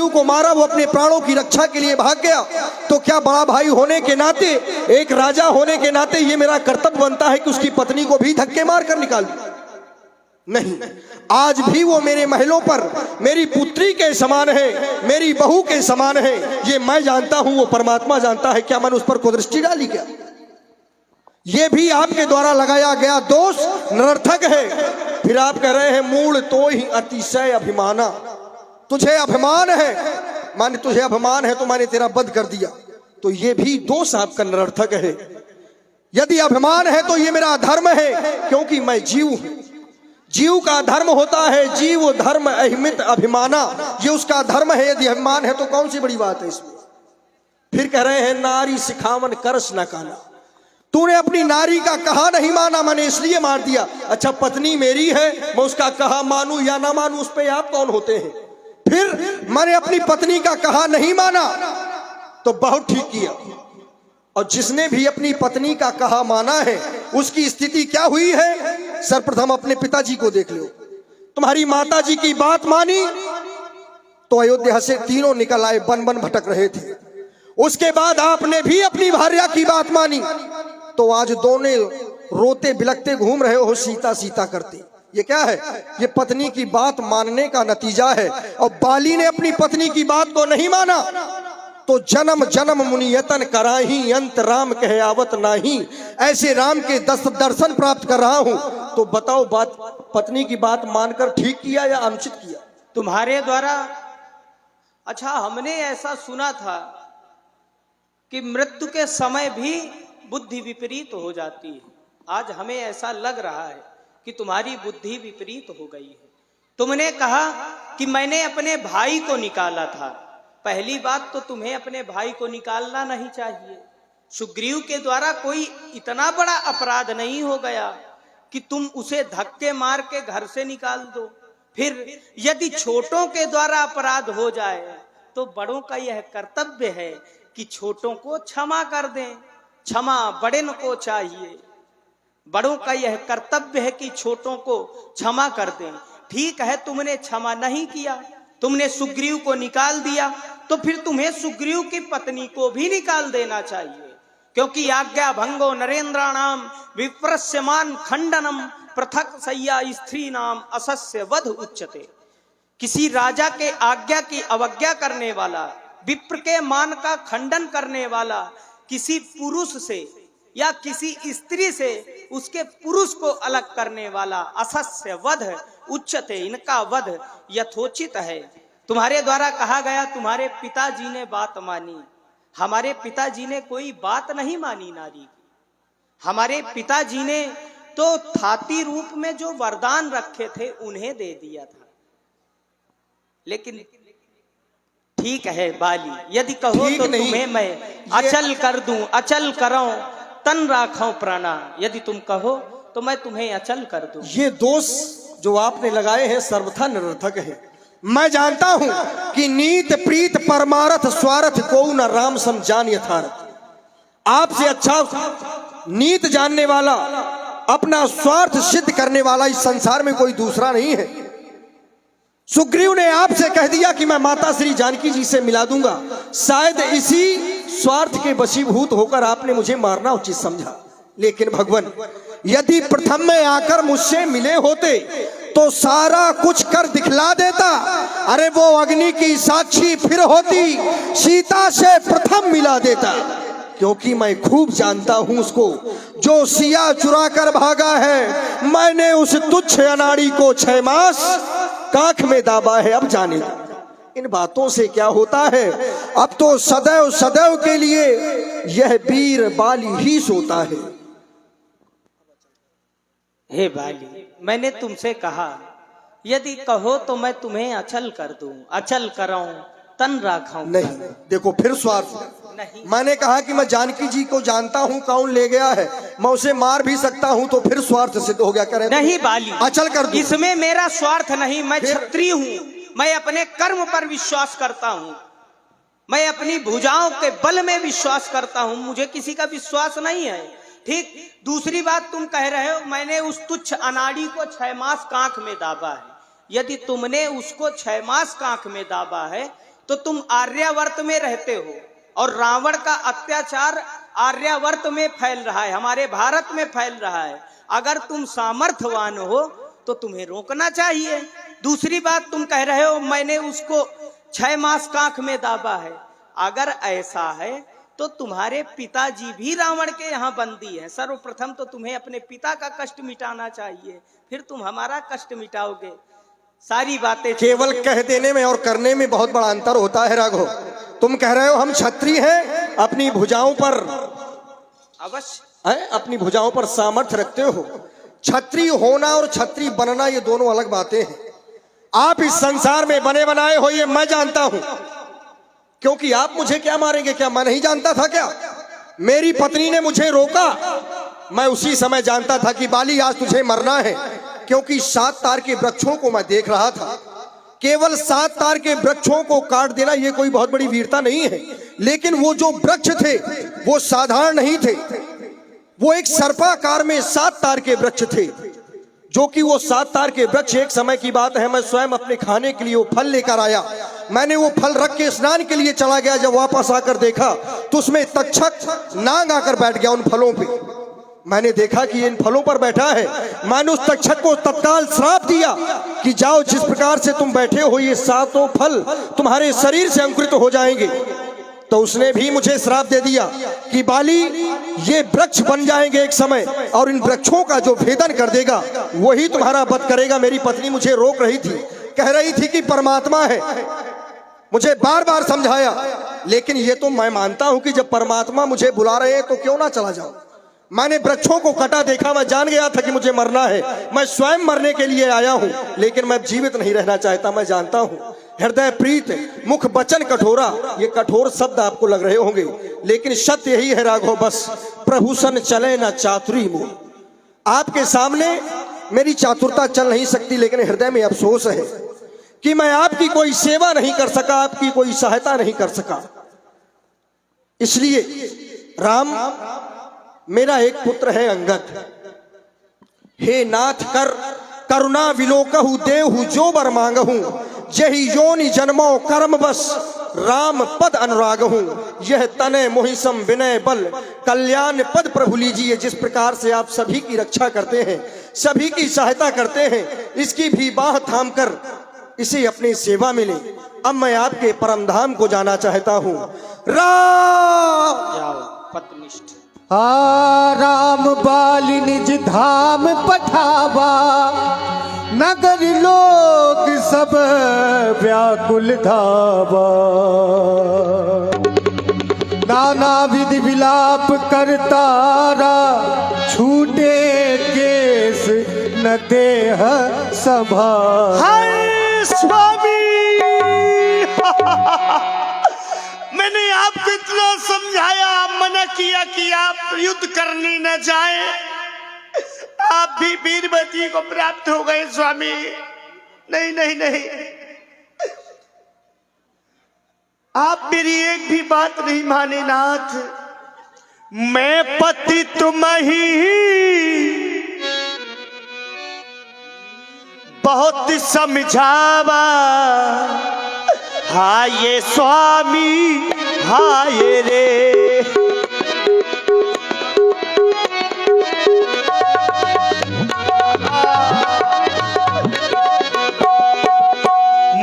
सुग्रीव को मारा, वो अपने प्राणों की रक्षा के लिए भाग गया, तो क्या बड़ा भाई होने के नाते, एक राजा होने के नाते ये मेरा कर्तव्य बनता है कि उसकी पत्नी को भी धक्के मार कर निकाल दूं? नहीं, आज भी वो मेरे महलों पर मेरी पुत्री के समान है, मेरी बहू के समान है। ये मैं जानता हूं, वो परमात्मा जानता है। क्या मैंने उस पर कुदृष्टि डाली क्या? ये भी आपके द्वारा लगाया गया दोष निरर्थक है। फिर आप कह रहे हैं मूल तो ही अतिशय अभिमाना, तुझे अभिमान है, माने तुझे अभिमान है तो मैंने तेरा वध कर दिया, तो ये भी दोष आपका निरर्थक है। यदि अभिमान है तो ये मेरा धर्म है, क्योंकि मैं जीव हूं। जीव का धर्म होता है जीव धर्म अहिमित अभिमाना, ये उसका धर्म है। यदि अभिमान है तो कौन सी बड़ी बात है इसमें? फिर कह रहे हैं नारी सिखावन करस न काना, तूने अपनी नारी का कहा नहीं माना, मैंने इसलिए मार दिया। अच्छा, पत्नी मेरी है, मैं उसका कहा मानू या ना मानू, उस पर आप कौन होते हैं? फिर मैंने अपनी पत्नी का कहा नहीं माना तो बहुत ठीक किया। और जिसने भी अपनी पत्नी का कहा माना है उसकी स्थिति क्या हुई है? सर्वप्रथम अपने पिताजी को देख लो। तुम्हारी माताजी की बात मानी तो अयोध्या से तीनों निकल आए, बन बन भटक रहे थे। उसके बाद आपने भी अपनी भार्या की बात मानी तो आज दोनों रोते बिलखते घूम रहे हो, सीता सीता करते। ये क्या है? ये पत्नी की बात मानने का नतीजा है। और बाली ने अपनी पत्नी की बात को नहीं माना तो जन्म जन्म मुनियतन कराही, अंत राम कहे आवत नाही। ऐसे राम के दर्शन प्राप्त कर रहा हूं, तो बताओ बात पत्नी की बात मानकर ठीक किया या अनुचित किया? तुम्हारे द्वारा। अच्छा, हमने ऐसा सुना था कि मृत्यु के समय भी बुद्धि विपरीत हो जाती है। आज हमें ऐसा लग रहा है कि तुम्हारी बुद्धि विपरीत हो गई है। तुमने कहा कि मैंने अपने भाई को निकाला था। पहली बात तो तुम्हें अपने भाई को निकालना नहीं चाहिए। सुग्रीव के द्वारा कोई इतना बड़ा अपराध नहीं हो गया कि तुम उसे धक्के मार के घर से निकाल दो। फिर यदि छोटों के द्वारा अपराध हो जाए तो बड़ों का यह कर्तव्य है कि छोटों को क्षमा कर दें। क्षमा बड़े को चाहिए। बड़ों का यह कर्तव्य है कि छोटों को क्षमा कर दें। ठीक है, तुमने क्षमा नहीं किया, तुमने सुग्रीव को निकाल दिया, तो फिर तुम्हें सुग्रीव की पत्नी को भी निकाल देना चाहिए। क्योंकि आज्ञा भंगो नरेंद्राणाम विप्रस्यमान खंडनम पृथक सय्या स्त्री नाम असस्य वध उच्यते। किसी राजा के आज्ञा की अवज्ञा करने वाला, विप्र के मान का खंडन करने वाला, किसी पुरुष से या किसी स्त्री से उसके पुरुष को अलग करने वाला असस्य वध उच्चते, इनका वध यथोचित है। तुम्हारे द्वारा कहा गया तुम्हारे पिताजी ने बात मानी। हमारे पिताजी ने कोई बात नहीं मानी नारी की। हमारे पिताजी ने तो थाती रूप में जो वरदान रखे थे उन्हें दे दिया था। लेकिन ठीक है बाली, यदि कहो तो तुम्हें मैं अचल कर दूं, अचल कराऊं, तन राखूं प्राणा। यदि तुम कहो तो मैं तुम्हें अचल कर दूं। ये दोष जो आपने लगाए हैं सर्वथा निरर्थक है। मैं जानता हूं कि नीत प्रीत परमारथ स्वार्थ को न राम सम जान यथार्थ। आपसे अच्छा नीत जानने वाला, अपना स्वार्थ सिद्ध करने वाला इस संसार में कोई दूसरा नहीं है। सुग्रीव ने आपसे कह दिया कि मैं माता श्री जानकी जी से मिला दूंगा। शायद इसी स्वार्थ के वशीभूत होकर आपने मुझे मारना उचित समझा। लेकिन भगवान, यदि प्रथम में आकर मुझसे मिले होते तो सारा कुछ कर दिखला देता। अरे वो अग्नि की साक्षी फिर होती, सीता से प्रथम मिला देता। क्योंकि मैं खूब जानता हूं उसको जो सिया चुरा कर भागा है। मैंने उस तुच्छ अनाड़ी को 6 मास काख में दाबा है, अब जाने दो। इन बातों से क्या होता है? अब तो सदैव सदैव के लिए यह वीर बाली ही सोता है। हे बाली, मैंने तुमसे कहा यदि कहो तो मैं तुम्हें अचल कर दूं, अचल कराऊं, तन राखाऊं। नहीं, देखो फिर स्वार्थ। नहीं, मैंने कहा कि मैं जानकी जी को जानता हूं कौन ले गया है, मैं उसे मार भी सकता हूं, तो फिर स्वार्थ सिद्ध हो गया। करें नहीं बाली, अचल कर दूं। इसमें मेरा स्वार्थ नहीं। मैं क्षत्रिय हूं, मैं अपने कर्म पर विश्वास करता हूं, मैं अपनी भुजाओं के बल में विश्वास करता हूं, मुझे किसी का विश्वास नहीं है। ठीक। दूसरी बात तुम कह रहे हो मैंने उस तुच्छ अनाड़ी को 6 मास कांख में दाबा है। यदि तुमने उसको 6 मास कांख में दाबा है तो तुम आर्यावर्त में रहते हो और रावण का अत्याचार आर्यावर्त में फैल रहा है, हमारे भारत में फैल रहा है। अगर तुम सामर्थ्यवान हो तो तुम्हें रोकना चाहिए। दूसरी बात, तुम कह रहे हो मैंने उसको 6 मास कांख में दाबा है। अगर ऐसा है तो तुम्हारे पिताजी भी रावण के यहाँ बंदी है। सर्वप्रथम तो तुम्हें अपने पिता का कष्ट मिटाना चाहिए, फिर तुम हमारा कष्ट मिटाओगे। सारी बातें केवल कह देने में और करने में बहुत बड़ा अंतर होता है राघव। तुम कह रहे हो हम क्षत्रिय हैं, अपनी भुजाओं पर अवश्य अपनी भुजाओं पर सामर्थ्य रखते हो। क्षत्रिय होना और क्षत्रिय बनना ये दोनों अलग बातें हैं। आप इस संसार में बने बनाए हो ये मैं जानता हूं, क्योंकि आप मुझे क्या मारेंगे क्या मैं नहीं जानता था क्या? मेरी पत्नी ने मुझे रोका, मैं उसी समय जानता था कि बाली आज तुझे मरना है, क्योंकि 7 तार के वृक्षों को मैं देख रहा था। केवल 7 तार के वृक्षों को काट देना ये कोई बहुत बड़ी वीरता नहीं है, लेकिन वो जो वृक्ष थे वो साधारण नहीं थे। वो एक सर्पाकार में 7 तार के वृक्ष थे, जो कि वो 7 तार के वृक्ष, एक समय की बात है, मैं स्वयं अपने खाने के लिए वो फल लेकर आया। मैंने वो फल रख के स्नान के लिए चला गया। जब वापस आकर देखा तो उसमें तक्षक नाग आकर बैठ गया उन फलों पे। मैंने देखा कि इन फलों पर बैठा है। मैंने उस तक्षक को तत्काल श्राप दिया कि जाओ, जिस प्रकार से तुम बैठे हो ये 7 फल तुम्हारे शरीर से अंकुरित हो जाएंगे। तो उसने भी मुझे श्राप दे दिया कि बाली ये वृक्ष बन जाएंगे एक समय, और इन वृक्षों का जो भेदन कर देगा वही तुम्हारा वध करेगा। मेरी पत्नी मुझे रोक रही थी, कह रही थी कि परमात्मा है, मुझे बार बार समझाया, लेकिन ये तो मैं मानता हूं कि जब परमात्मा मुझे बुला रहे हैं तो क्यों ना चला जाऊं। मैंने वृक्षों को कटा देखा, मैं जान गया था कि मुझे मरना है। मैं स्वयं मरने के लिए आया हूं, लेकिन मैं जीवित नहीं रहना चाहता। मैं जानता हूं हृदय प्रीत मुख बचन कठोरा, ये कठोर शब्द आपको लग रहे होंगे, लेकिन सत्य यही है राघव, बस प्रभु सन चले ना चातुरी मुँह। आपके सामने मेरी चातुरता चल नहीं सकती, लेकिन हृदय में अफसोस है कि मैं आपकी कोई सेवा नहीं कर सका, आपकी कोई सहायता नहीं कर सका। इसलिए राम, मेरा एक पुत्र है अंगद, हे नाथ कर करुणा विलोकहु देहु जो बर मांगहु, जहि योनि जन्मो कर्म बस राम पद अनुरागहु, यह तने मोहिसम विनय बल कल्याण पद प्रभु लीजिए। जिस प्रकार से आप सभी की रक्षा करते हैं, सभी की सहायता करते हैं, इसकी भी बाह थाम कर इसे अपनी सेवा मिले। अब मैं आपके परम धाम को जाना चाहता हूं। राम पत्निष्ठ राम बाली निज धाम पठावा, नगर लोग सब व्याकुल धावा। नाना विधि विलाप करतारा, छूटे केस न देह सभा। हाय स्वामी मैंने आपको इतना समझाया, मना किया कि आप युद्ध करने न जाएं, आप भी वीरवती को प्राप्त हो गए स्वामी। नहीं नहीं नहीं, आप मेरी एक भी बात नहीं माने नाथ। मैं पति तुम ही बहुत समझावा, हाय स्वामी हाय रे।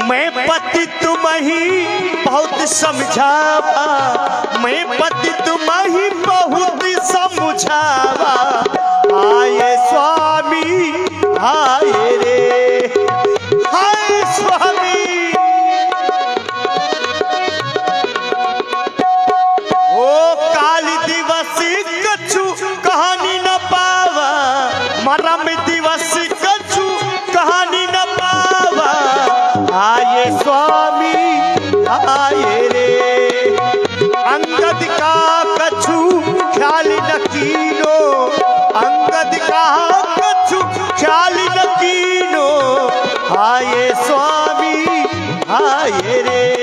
मैं पति तुम ही बहुत समझावा, मैं पति तुम ही बहुत समझावा, हाय स्वामी हाय रे। हाय स्वामी ओ काल दिवस कछु कहानी न पावा, मरम दिवस कछु कहानी न पावा, आये स्वामी आये रे। अंगद का कछु ख्याल न कीनो, अंगद का कछु ख्याल न कीनो, आये स्वामी आये रे।